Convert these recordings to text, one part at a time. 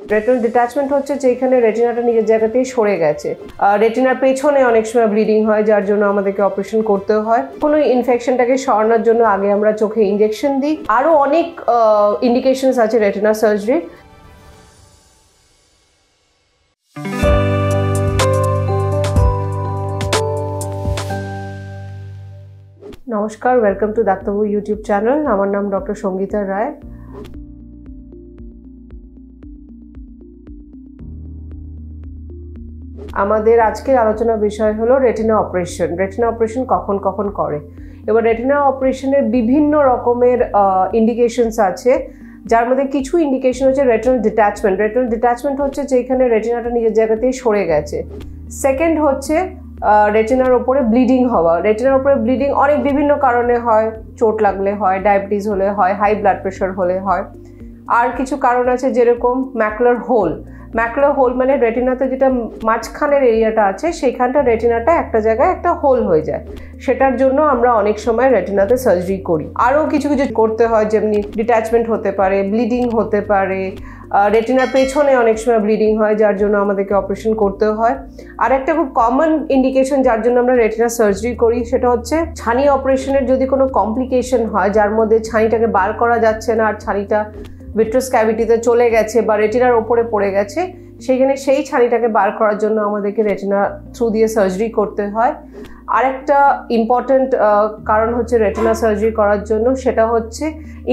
Retinal detachment হচ্ছে যেখানে রেটিনাটা নিজের জায়গাতেই সরে গেছে। রেটিনার পেছনে অনেক সময় ব্লিডিং হয়, যার জন্য আমাদেরকে অপারেশন করতে হয়। কোনো ইনফেকশনটাকে সরানোর জন্য আগে আমরা চোখে ইনজেকশন দিই। আরও অনেক ইন্ডিকেশনস আছে রেটিনা সার্জারি। নমস্কার, ওয়েলকাম টু ডাক্তারবাবু ইউটিউব চ্যানেল। আমার নাম ডক্টর সঙ্গীতা রায়। আমাদের আজকের আলোচনার বিষয় হলো রেটিনা অপারেশন। রেটিনা অপারেশন কখন কখন করে। এবার রেটিনা অপারেশনের বিভিন্ন রকমের ইন্ডিকেশনস আছে, যার মধ্যে কিছু ইন্ডিকেশন হচ্ছে রেটিনাল ডিট্যাচমেন্ট। রেটিনাল ডিট্যাচমেন্ট হচ্ছে যেখানে রেটিনাটা নিজের জায়গাতেই সরে গেছে। সেকেন্ড হচ্ছে রেটিনার ওপরে ব্লিডিং হওয়া। রেটিনার ওপরে ব্লিডিং অনেক বিভিন্ন কারণে হয়, চোট লাগলে হয়, ডায়াবেটিস হলে হয়, হাই ব্লাড প্রেশার হলে হয়। আর কিছু কারণ আছে যেরকম ম্যাকুলার হোল। ম্যাকুলার হোল মানে রেটিনাতে যেটা মাঝখানের এরিয়াটা আছে সেইখানটা রেটিনাটা একটা জায়গায় একটা হোল হয়ে যায়, সেটার জন্য আমরা অনেক সময় রেটিনাতে সার্জারি করি। আরও কিছু কিছু করতে হয়, যেমনি ডিট্যাচমেন্ট হতে পারে, ব্লিডিং হতে পারে, রেটিনার পেছনে অনেক সময় ব্লিডিং হয়, যার জন্য আমাদেরকে অপারেশন করতে হয়। আর একটা খুব কমন ইন্ডিকেশন যার জন্য আমরা রেটিনা সার্জারি করি, সেটা হচ্ছে ছানি অপারেশনের যদি কোনো কমপ্লিকেশন হয়, যার মধ্যে ছানিটাকে বার করা যাচ্ছে না আর ছানিটা ভিট্রাস ক্যাভিটিতে চলে গেছে বা রেটিনার ওপরে পড়ে গেছে, সেইখানে সেই ছানিটাকে বার করার জন্য আমাদেরকে রেটিনা থ্রু দিয়ে সার্জারি করতে হয়। আরেকটা ইম্পর্ট্যান্ট কারণ হচ্ছে রেটিনা সার্জারি করার জন্য, সেটা হচ্ছে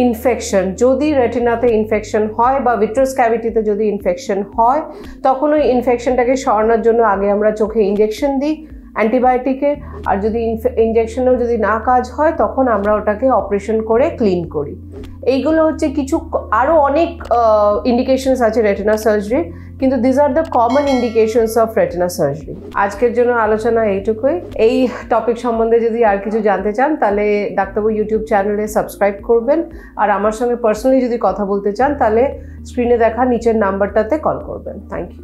ইনফেকশন। যদি রেটিনাতে ইনফেকশন হয় বা ভিট্রাস ক্যাভিটিতে যদি ইনফেকশন হয়, তখন ওই ইনফেকশনটাকে সরানোর জন্য আগে আমরা চোখে ইনজেকশন দিই অ্যান্টিবায়োটিকের। আর যদি ইনজেকশনেও যদি না কাজ হয়, তখন আমরা ওটাকে অপারেশন করে ক্লিন করি। এইগুলো হচ্ছে কিছু, আরও অনেক ইন্ডিকেশনস আছে রেটিনা সার্জারি, কিন্তু this are the common indications of retina surgery. আজকের জন্য আলোচনা এইটুকুই। এই টপিক সম্বন্ধে যদি আর কিছু জানতে চান, তাহলে ডাক্তারবাবু ইউটিউব চ্যানেলে সাবস্ক্রাইব করবেন। আর আমার সঙ্গে পার্সোনালি যদি কথা বলতে চান, তাহলে স্ক্রিনে দেখা নিচের নাম্বারটাতে কল করবেন। Thank you.